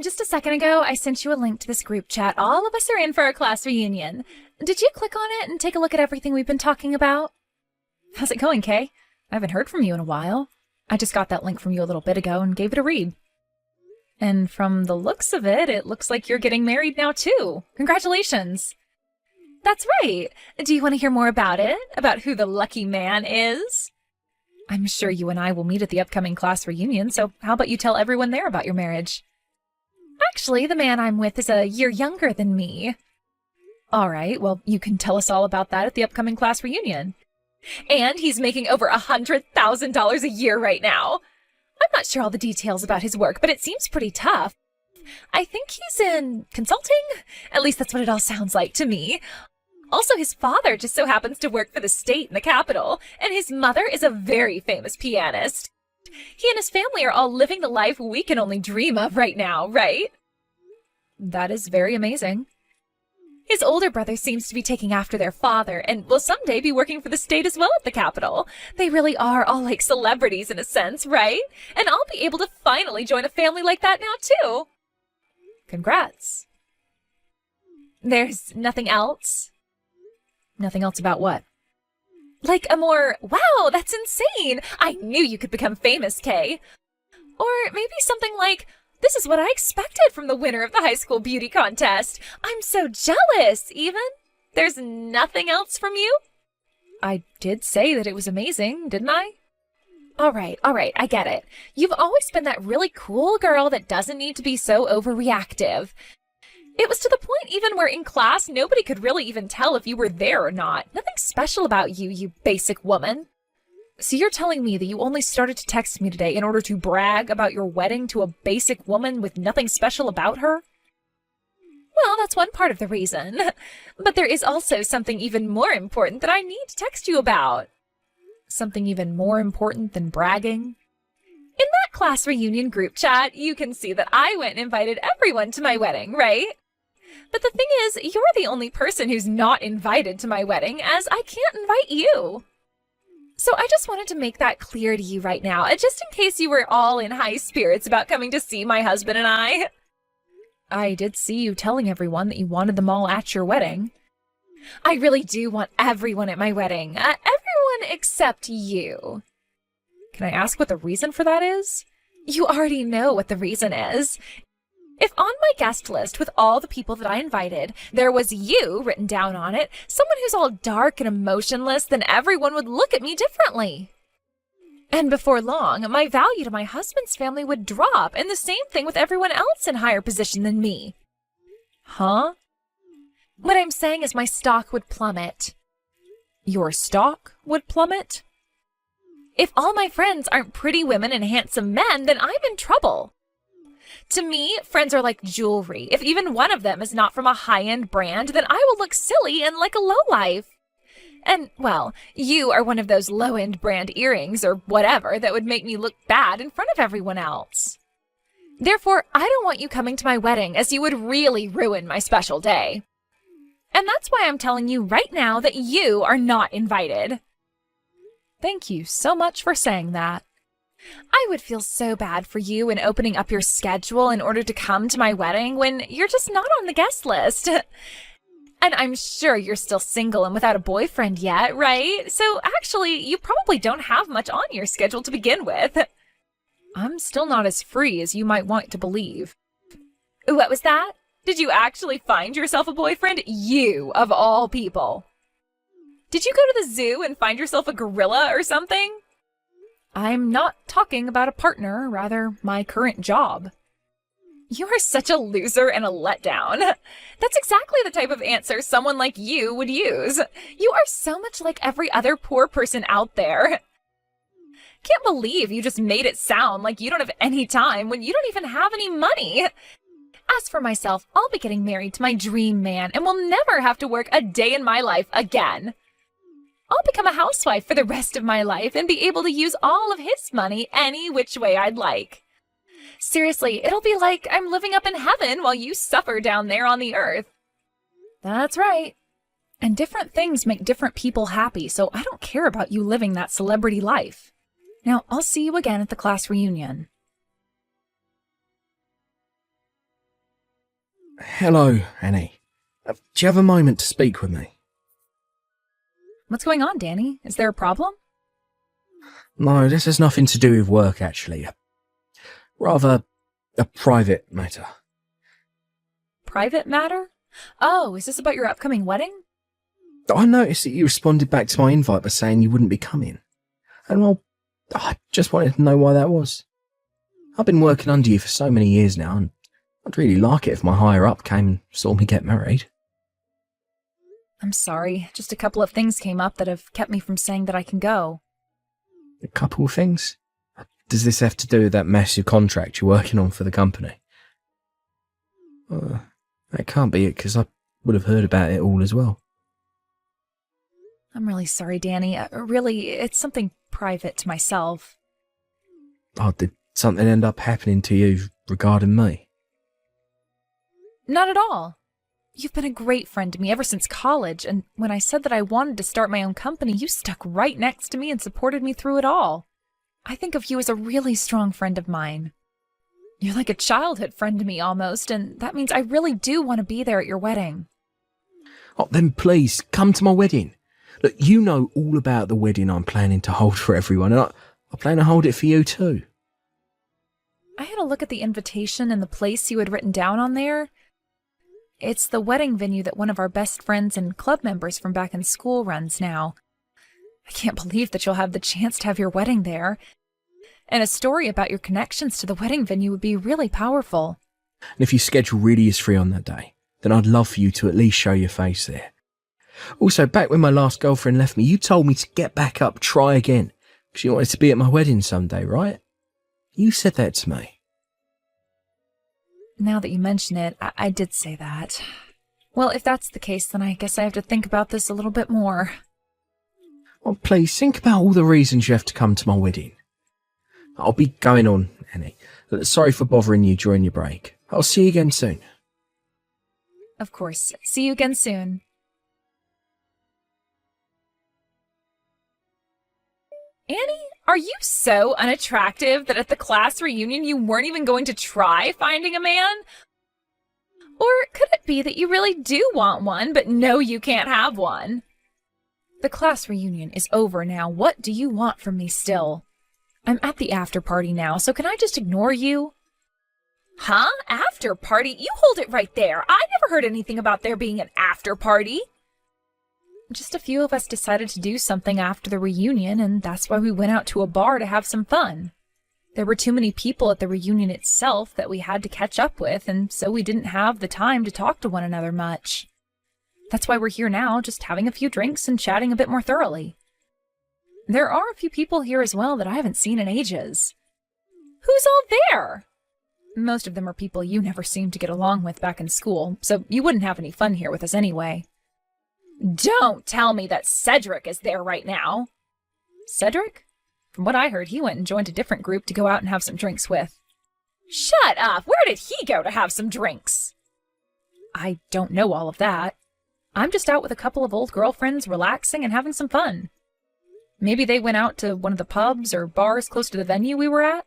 Just a second ago, I sent you a link to this group chat. All of us are in for a class reunion. Did you click on it and take a look at everything we've been talking about? How's it going, Kay? I haven't heard from you in a while. I just got that link from you a little bit ago and gave it a read. And from the looks of it, it looks like you're getting married now too. Congratulations. That's right. Do you want to hear more about it? About who the lucky man is? I'm sure you and I will meet at the upcoming class reunion, so how about you tell everyone there about your marriage? Actually, the man I'm with is a year younger than me. All right, well, you can tell us all about that at the upcoming class reunion. And he's making over $100,000 a year right now. I'm not sure all the details about his work, but it seems pretty tough. I think he's in consulting. At least that's what it all sounds like to me. Also, his father just so happens to work for the state in the capital, and his mother is a very famous pianist. He and his family are all living the life we can only dream of right now, right? That is very amazing. His older brother seems to be taking after their father and will someday be working for the state as well at the capital. They really are all like celebrities in a sense, right? And I'll be able to finally join a family like that now too. Congrats. There's nothing else? Nothing else about what? Like a more, wow, that's insane. I knew you could become famous, Kay. Or maybe something like, this is what I expected from the winner of the high school beauty contest. I'm so jealous, even. There's nothing else from you? I did say that it was amazing, didn't I? All right, I get it. You've always been that really cool girl that doesn't need to be so overreactive. It was to the point even where in class, nobody could really even tell if you were there or not. Nothing special about you, you basic woman. So you're telling me that you only started to text me today in order to brag about your wedding to a basic woman with nothing special about her? Well, that's one part of the reason. But there is also something even more important that I need to text you about. Something even more important than bragging? In that class reunion group chat, you can see that I went and invited everyone to my wedding, right? But the thing is, you're the only person who's not invited to my wedding, as I can't invite you. So I just wanted to make that clear to you right now, just in case you were all in high spirits about coming to see my husband and I. I did see you telling everyone that you wanted them all at your wedding. I really do want everyone at my wedding. Everyone except you. Can I ask what the reason for that is? You already know what the reason is. If on my guest list with all the people that I invited, there was you written down on it, someone who's all dark and emotionless, then everyone would look at me differently. And before long, my value to my husband's family would drop, and the same thing with everyone else in higher position than me. Huh? What I'm saying is my stock would plummet. Your stock would plummet? If all my friends aren't pretty women and handsome men, then I'm in trouble. To me, friends are like jewelry. If even one of them is not from a high-end brand, then I will look silly and like a lowlife. And, well, you are one of those low-end brand earrings or whatever that would make me look bad in front of everyone else. Therefore, I don't want you coming to my wedding, as you would really ruin my special day. And that's why I'm telling you right now that you are not invited. Thank you so much for saying that. I would feel so bad for you in opening up your schedule in order to come to my wedding when you're just not on the guest list. And I'm sure you're still single and without a boyfriend yet, right? So actually, you probably don't have much on your schedule to begin with. I'm still not as free as you might want to believe. What was that? Did you actually find yourself a boyfriend? You, of all people. Did you go to the zoo and find yourself a gorilla or something? I'm not talking about a partner, rather my current job. You are such a loser and a letdown. That's exactly the type of answer someone like you would use. You are so much like every other poor person out there. Can't believe you just made it sound like you don't have any time when you don't even have any money. As for myself, I'll be getting married to my dream man and will never have to work a day in my life again. I'll become a housewife for the rest of my life and be able to use all of his money any which way I'd like. Seriously, it'll be like I'm living up in heaven while you suffer down there on the earth. That's right. And different things make different people happy, so I don't care about you living that celebrity life. Now, I'll see you again at the class reunion. Hello, Annie. Do you have a moment to speak with me? What's going on, Danny? Is there a problem? No, this has nothing to do with work, actually. Rather, a private matter. Private matter? Oh, is this about your upcoming wedding? I noticed that you responded back to my invite by saying you wouldn't be coming. And well, I just wanted to know why that was. I've been working under you for so many years now, and I'd really like it if my higher-up came and saw me get married. I'm sorry, just a couple of things came up that have kept me from saying that I can go. A couple of things? Does this have to do with that massive contract you're working on for the company? That can't be it, because I would have heard about it all as well. I'm really sorry, Danny. Really, it's something private to myself. Oh, did something end up happening to you regarding me? Not at all. You've been a great friend to me ever since college, and when I said that I wanted to start my own company, you stuck right next to me and supported me through it all. I think of you as a really strong friend of mine. You're like a childhood friend to me almost, and that means I really do want to be there at your wedding. Oh, then please, come to my wedding. Look, you know all about the wedding I'm planning to hold for everyone, and I plan to hold it for you too. I had a look at the invitation and the place you had written down on there. It's the wedding venue that one of our best friends and club members from back in school runs now. I can't believe that you'll have the chance to have your wedding there. And a story about your connections to the wedding venue would be really powerful. And if your schedule really is free on that day, then I'd love for you to at least show your face there. Also, back when my last girlfriend left me, you told me to get back up, try again, because you wanted to be at my wedding someday, right? You said that to me. Now that you mention it, I did say that. Well, if that's the case, then I guess I have to think about this a little bit more. Well, please, think about all the reasons you have to come to my wedding. I'll be going on, Annie. Sorry for bothering you during your break. I'll see you again soon. Of course. See you again soon. Annie, are you so unattractive that at the class reunion you weren't even going to try finding a man? Or could it be that you really do want one, but know you can't have one? The class reunion is over now. What do you want from me still? I'm at the after party now, so can I just ignore you? Huh? After party? You hold it right there. I never heard anything about there being an after party. Just a few of us decided to do something after the reunion, and that's why we went out to a bar to have some fun. There were too many people at the reunion itself that we had to catch up with, and so we didn't have the time to talk to one another much. That's why we're here now, just having a few drinks and chatting a bit more thoroughly. There are a few people here as well that I haven't seen in ages. Who's all there? Most of them are people you never seemed to get along with back in school, so you wouldn't have any fun here with us anyway. Don't tell me that Cedric is there right now. Cedric? From what I heard, he went and joined a different group to go out and have some drinks with. Shut up! Where did he go to have some drinks? I don't know all of that. I'm just out with a couple of old girlfriends relaxing and having some fun. Maybe they went out to one of the pubs or bars close to the venue we were at.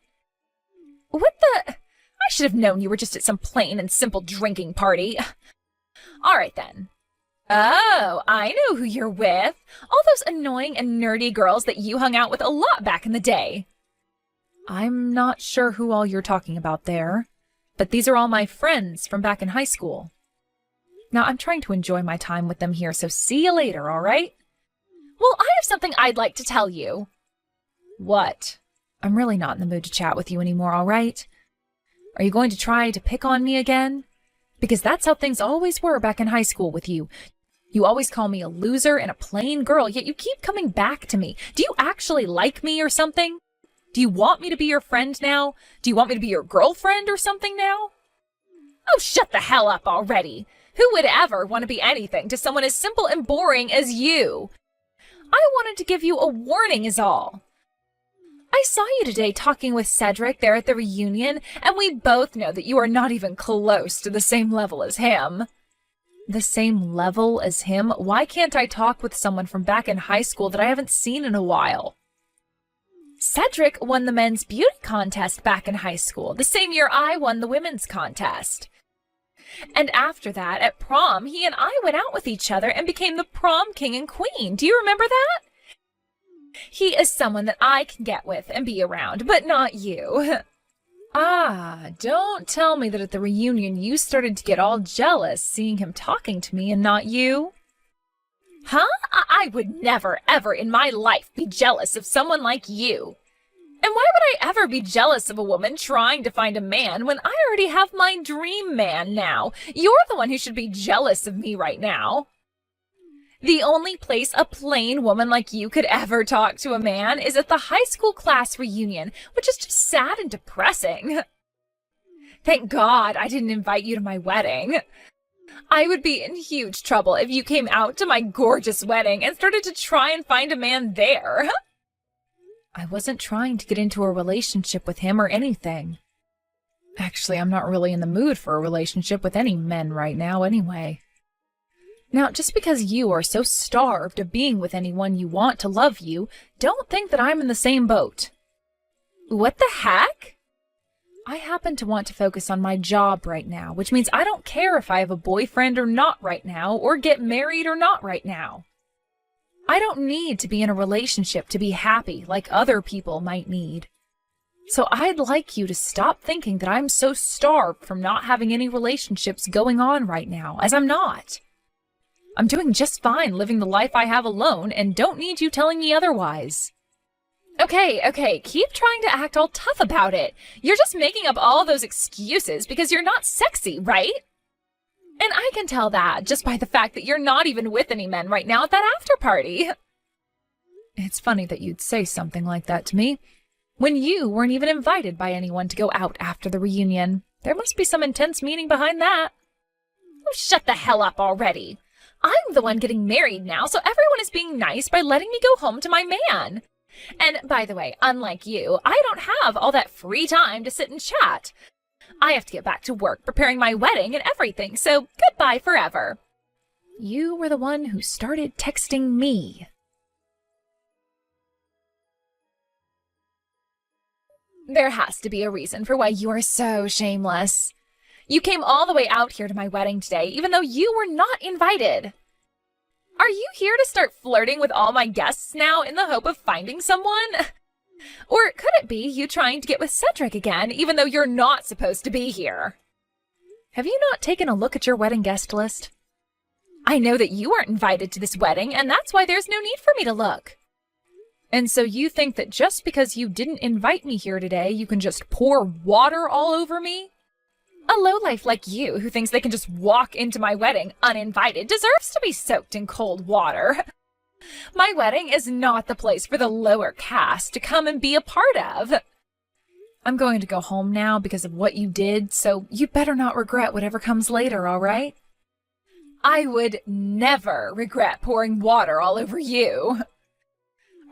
What the? I should have known you were just at some plain and simple drinking party. All right then. Oh, I know who you're with. All those annoying and nerdy girls that you hung out with a lot back in the day. I'm not sure who all you're talking about there, but these are all my friends from back in high school. Now, I'm trying to enjoy my time with them here, so see you later, all right? Well, I have something I'd like to tell you. What? I'm really not in the mood to chat with you anymore, all right? Are you going to try to pick on me again? Because that's how things always were back in high school with you. You always call me a loser and a plain girl, yet you keep coming back to me. Do you actually like me or something? Do you want me to be your friend now? Do you want me to be your girlfriend or something now? Oh, shut the hell up already. Who would ever want to be anything to someone as simple and boring as you? I wanted to give you a warning is all. I saw you today talking with Cedric there at the reunion, and we both know that you are not even close to the same level as him. The same level as him? Why can't I talk with someone from back in high school that I haven't seen in a while? Cedric won the men's beauty contest back in high school, the same year I won the women's contest. And after that, at prom, he and I went out with each other and became the prom king and queen. Do you remember that? He is someone that I can get with and be around, but not you. Ah, don't tell me that at the reunion you started to get all jealous seeing him talking to me and not you. Huh? I would never, ever in my life be jealous of someone like you. And why would I ever be jealous of a woman trying to find a man when I already have my dream man now? You're the one who should be jealous of me right now. The only place a plain woman like you could ever talk to a man is at the high school class reunion, which is just sad and depressing. Thank God I didn't invite you to my wedding. I would be in huge trouble if you came out to my gorgeous wedding and started to try and find a man there. I wasn't trying to get into a relationship with him or anything. Actually, I'm not really in the mood for a relationship with any men right now anyway. Now, just because you are so starved of being with anyone you want to love you, don't think that I'm in the same boat. What the heck? I happen to want to focus on my job right now, which means I don't care if I have a boyfriend or not right now, or get married or not right now. I don't need to be in a relationship to be happy like other people might need. So I'd like you to stop thinking that I'm so starved from not having any relationships going on right now, as I'm not. I'm doing just fine living the life I have alone and don't need you telling me otherwise. Okay, keep trying to act all tough about it. You're just making up all those excuses because you're not sexy, right? And I can tell that just by the fact that you're not even with any men right now at that after party. It's funny that you'd say something like that to me, when you weren't even invited by anyone to go out after the reunion. There must be some intense meaning behind that. Oh, shut the hell up already. I'm the one getting married now, so everyone is being nice by letting me go home to my man. And by the way, unlike you, I don't have all that free time to sit and chat. I have to get back to work preparing my wedding and everything, so goodbye forever. You were the one who started texting me. There has to be a reason for why you are so shameless. You came all the way out here to my wedding today, even though you were not invited. Are you here to start flirting with all my guests now in the hope of finding someone? Or could it be you trying to get with Cedric again, even though you're not supposed to be here? Have you not taken a look at your wedding guest list? I know that you weren't invited to this wedding, and that's why there's no need for me to look. And so you think that just because you didn't invite me here today, you can just pour water all over me? A lowlife like you, who thinks they can just walk into my wedding uninvited, deserves to be soaked in cold water. My wedding is not the place for the lower caste to come and be a part of. I'm going to go home now because of what you did, so you better not regret whatever comes later, all right? I would never regret pouring water all over you.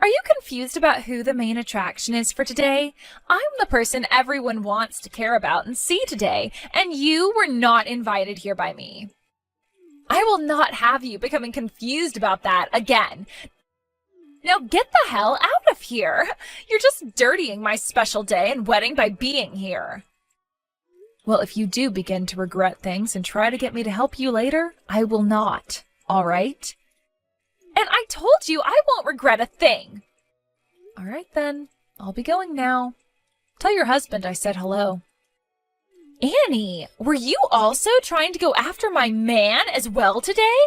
Are you confused about who the main attraction is for today? I'm the person everyone wants to care about and see today, and you were not invited here by me. I will not have you becoming confused about that again. Now get the hell out of here. You're just dirtying my special day and wedding by being here. Well, if you do begin to regret things and try to get me to help you later, I will not, all right? And I told you I won't regret a thing. All right, then. I'll be going now. Tell your husband I said hello. Annie, were you also trying to go after my man as well today?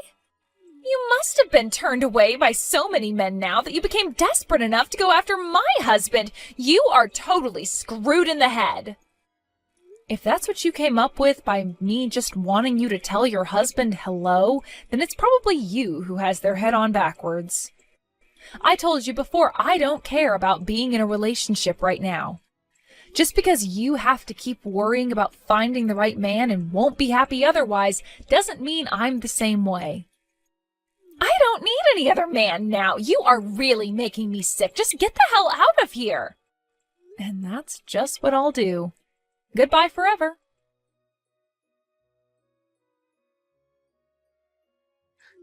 You must have been turned away by so many men now that you became desperate enough to go after my husband. You are totally screwed in the head. If that's what you came up with by me just wanting you to tell your husband hello, then it's probably you who has their head on backwards. I told you before, I don't care about being in a relationship right now. Just because you have to keep worrying about finding the right man and won't be happy otherwise doesn't mean I'm the same way. I don't need any other man now. You are really making me sick. Just get the hell out of here. And that's just what I'll do. Goodbye forever.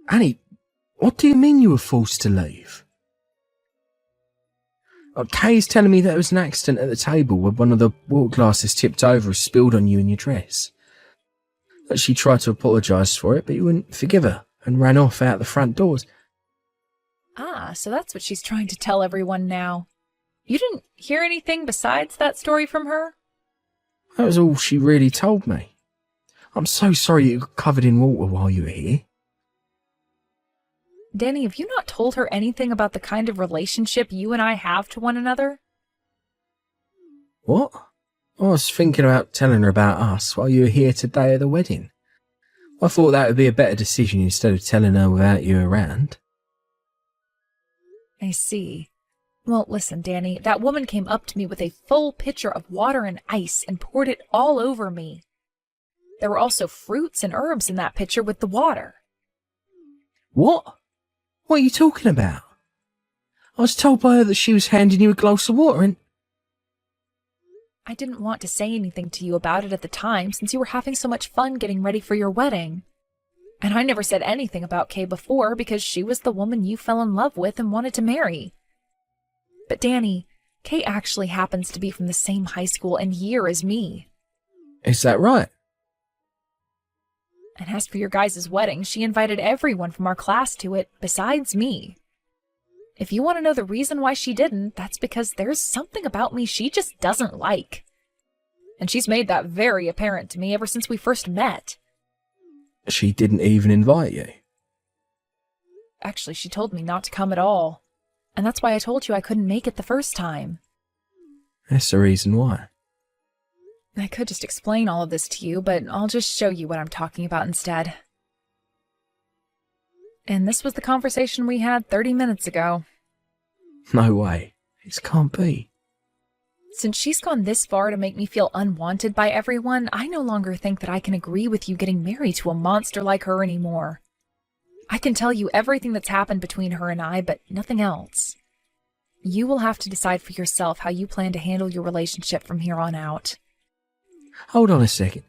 Annie, what do you mean you were forced to leave? Kay's telling me that it was an accident at the table where one of the water glasses tipped over and spilled on you and your dress. But she tried to apologise for it, but you wouldn't forgive her and ran off out the front doors. Ah, so that's what she's trying to tell everyone now. You didn't hear anything besides that story from her? That was all she really told me. I'm so sorry you got covered in water while you were here. Danny, have you not told her anything about the kind of relationship you and I have to one another? What? I was thinking about telling her about us while you were here today at the wedding. I thought that would be a better decision instead of telling her without you around. I see. Well, listen, Danny, that woman came up to me with a full pitcher of water and ice and poured it all over me. There were also fruits and herbs in that pitcher with the water. What? What are you talking about? I was told by her that she was handing you a glass of water and... I didn't want to say anything to you about it at the time since you were having so much fun getting ready for your wedding. And I never said anything about Kay before because she was the woman you fell in love with and wanted to marry. But Danny, Kay actually happens to be from the same high school and year as me. Is that right? And as for your guys' wedding, she invited everyone from our class to it, besides me. If you want to know the reason why she didn't, that's because there's something about me she just doesn't like. And she's made that very apparent to me ever since we first met. She didn't even invite you? Actually, she told me not to come at all. And that's why I told you I couldn't make it the first time. That's the reason why. I could just explain all of this to you, but I'll just show you what I'm talking about instead. And this was the conversation we had 30 minutes ago. No way. This can't be. Since she's gone this far to make me feel unwanted by everyone, I no longer think that I can agree with you getting married to a monster like her anymore. I can tell you everything that's happened between her and I, but nothing else. You will have to decide for yourself how you plan to handle your relationship from here on out. Hold on a second.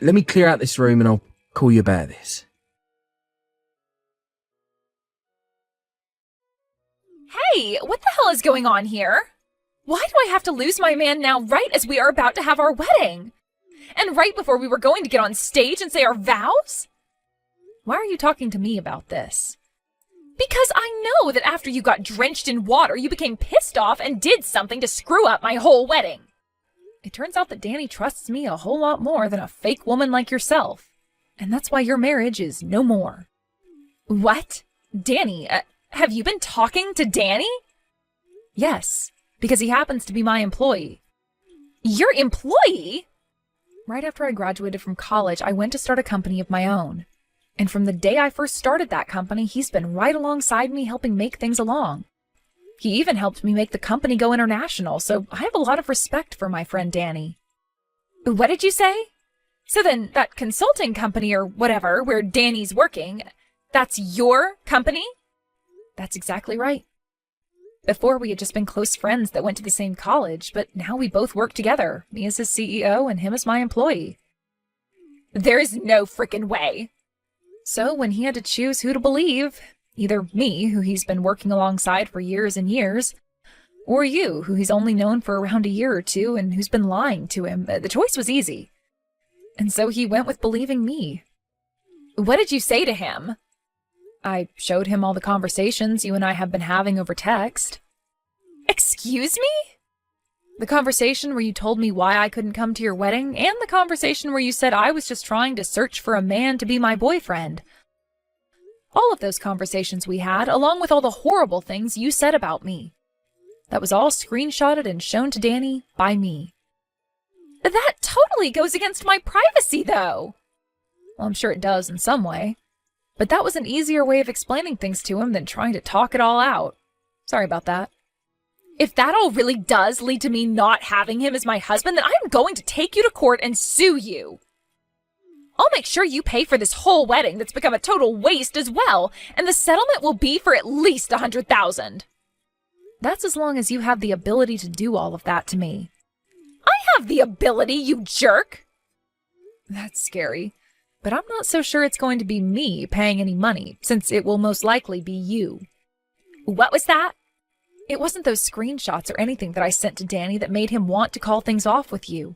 Let me clear out this room and I'll call you about this. Hey, what the hell is going on here? Why do I have to lose my man now right as we are about to have our wedding? And right before we were going to get on stage and say our vows? Why are you talking to me about this? Because I know that after you got drenched in water, you became pissed off and did something to screw up my whole wedding. It turns out that Danny trusts me a whole lot more than a fake woman like yourself. And that's why your marriage is no more. What? Danny, have you been talking to Danny? Yes, because he happens to be my employee. Your employee? Right after I graduated from college, I went to start a company of my own. And from the day I first started that company, he's been right alongside me helping make things along. He even helped me make the company go international, so I have a lot of respect for my friend Danny. What did you say? So then, that consulting company or whatever, where Danny's working, that's your company? That's exactly right. Before, we had just been close friends that went to the same college, but now we both work together, me as his CEO and him as my employee. There's no frickin' way. So when he had to choose who to believe, either me, who he's been working alongside for years and years, or you, who he's only known for around a year or two and who's been lying to him, the choice was easy. And so he went with believing me. What did you say to him? I showed him all the conversations you and I have been having over text. Excuse me? The conversation where you told me why I couldn't come to your wedding, and the conversation where you said I was just trying to search for a man to be my boyfriend. All of those conversations we had, along with all the horrible things you said about me. That was all screenshotted and shown to Danny by me. That totally goes against my privacy, though. Well, I'm sure it does in some way. But that was an easier way of explaining things to him than trying to talk it all out. Sorry about that. If that all really does lead to me not having him as my husband, then I'm going to take you to court and sue you. I'll make sure you pay for this whole wedding that's become a total waste as well, and the settlement will be for at least $100,000. That's as long as you have the ability to do all of that to me. I have the ability, you jerk! That's scary, but I'm not so sure it's going to be me paying any money, since it will most likely be you. What was that? It wasn't those screenshots or anything that I sent to Danny that made him want to call things off with you.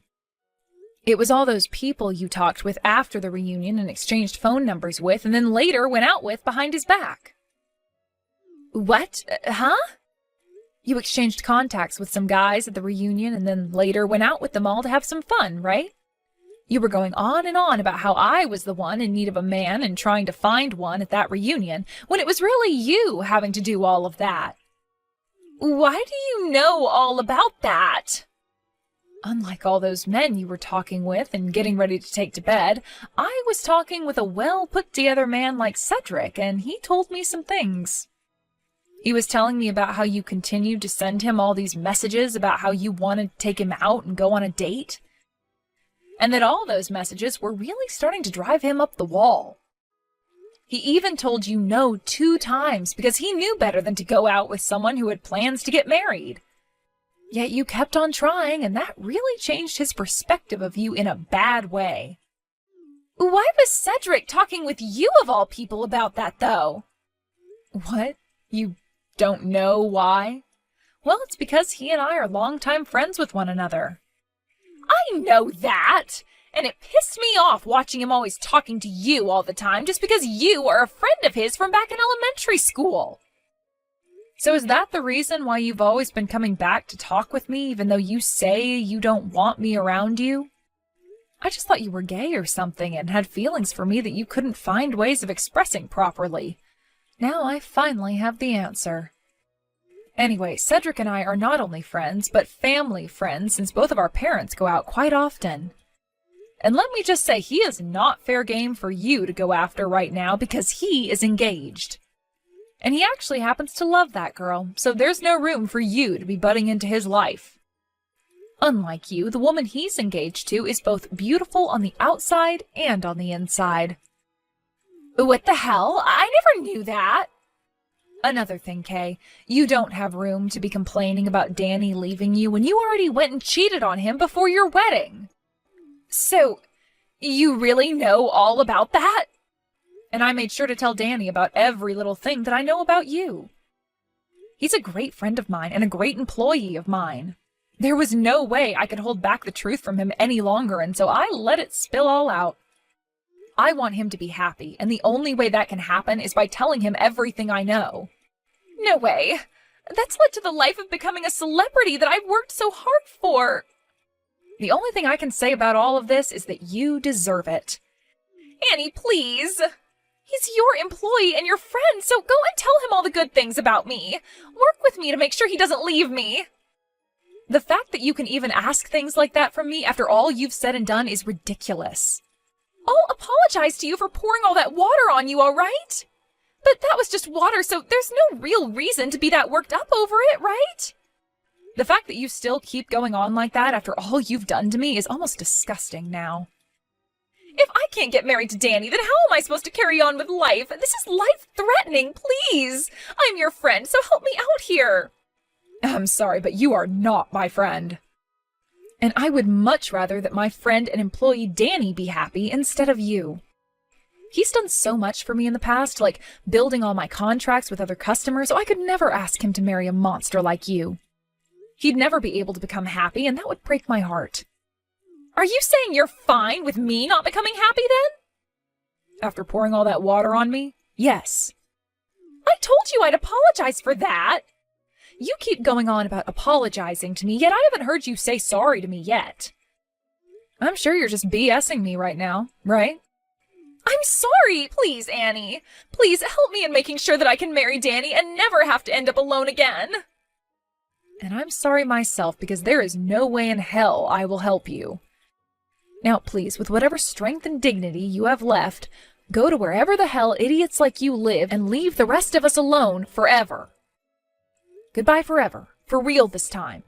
It was all those people you talked with after the reunion and exchanged phone numbers with, and then later went out with behind his back. What? Huh? You exchanged contacts with some guys at the reunion and then later went out with them all to have some fun, right? You were going on and on about how I was the one in need of a man and trying to find one at that reunion, when it was really you having to do all of that. Why do you know all about that? Unlike all those men you were talking with and getting ready to take to bed, I was talking with a well-put-together man like Cedric, and he told me some things. He was telling me about how you continued to send him all these messages about how you wanted to take him out and go on a date, and that all those messages were really starting to drive him up the wall. He even told you no 2 times because he knew better than to go out with someone who had plans to get married. Yet you kept on trying, and that really changed his perspective of you in a bad way. Why was Cedric talking with you of all people about that, though? What? You don't know why? Well, it's because he and I are longtime friends with one another. I know that! And it pissed me off watching him always talking to you all the time just because you are a friend of his from back in elementary school. So is that the reason why you've always been coming back to talk with me even though you say you don't want me around you? I just thought you were gay or something and had feelings for me that you couldn't find ways of expressing properly. Now I finally have the answer. Anyway, Cedric and I are not only friends, but family friends since both of our parents go out quite often. And let me just say, he is not fair game for you to go after right now because he is engaged. And he actually happens to love that girl, so there's no room for you to be butting into his life. Unlike you, the woman he's engaged to is both beautiful on the outside and on the inside. What the hell? I never knew that. Another thing, Kay, you don't have room to be complaining about Danny leaving you when you already went and cheated on him before your wedding. So, you really know all about that? And I made sure to tell Danny about every little thing that I know about you. He's a great friend of mine and a great employee of mine. There was no way I could hold back the truth from him any longer, and so I let it spill all out. I want him to be happy, and the only way that can happen is by telling him everything I know. No way. That's led to the life of becoming a celebrity that I've worked so hard for. The only thing I can say about all of this is that you deserve it. Annie, please. He's your employee and your friend, so go and tell him all the good things about me. Work with me to make sure he doesn't leave me. The fact that you can even ask things like that from me after all you've said and done is ridiculous. I'll apologize to you for pouring all that water on you, all right? But that was just water, so there's no real reason to be that worked up over it, right? The fact that you still keep going on like that after all you've done to me is almost disgusting now. If I can't get married to Danny, then how am I supposed to carry on with life? This is life-threatening, please! I'm your friend, so help me out here! I'm sorry, but you are not my friend. And I would much rather that my friend and employee Danny be happy instead of you. He's done so much for me in the past, like building all my contracts with other customers, so I could never ask him to marry a monster like you. He'd never be able to become happy, and that would break my heart. Are you saying you're fine with me not becoming happy then? After pouring all that water on me? Yes. I told you I'd apologize for that. You keep going on about apologizing to me, yet I haven't heard you say sorry to me yet. I'm sure you're just BSing me right now, right? I'm sorry! Please, Annie. Please help me in making sure that I can marry Danny and never have to end up alone again. And I'm sorry myself because there is no way in hell I will help you. Now, please, with whatever strength and dignity you have left, go to wherever the hell idiots like you live and leave the rest of us alone forever. Goodbye forever. For real this time.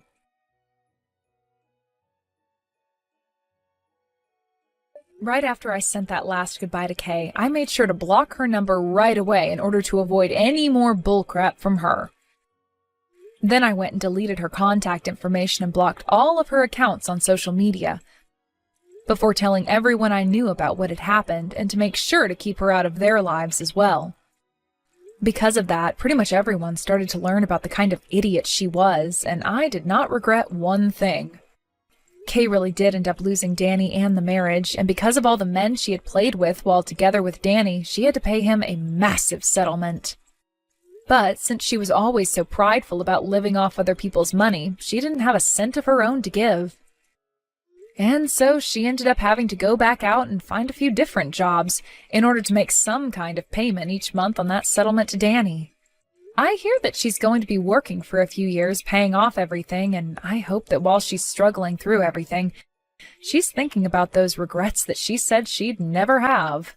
Right after I sent that last goodbye to Kay, I made sure to block her number right away in order to avoid any more bullcrap from her. Then I went and deleted her contact information and blocked all of her accounts on social media, before telling everyone I knew about what had happened and to make sure to keep her out of their lives as well. Because of that, pretty much everyone started to learn about the kind of idiot she was, and I did not regret one thing. Kay really did end up losing Danny and the marriage, and because of all the men she had played with while together with Danny, she had to pay him a massive settlement. But since she was always so prideful about living off other people's money, she didn't have a cent of her own to give. And so she ended up having to go back out and find a few different jobs in order to make some kind of payment each month on that settlement to Danny. I hear that she's going to be working for a few years paying off everything, and I hope that while she's struggling through everything, she's thinking about those regrets that she said she'd never have.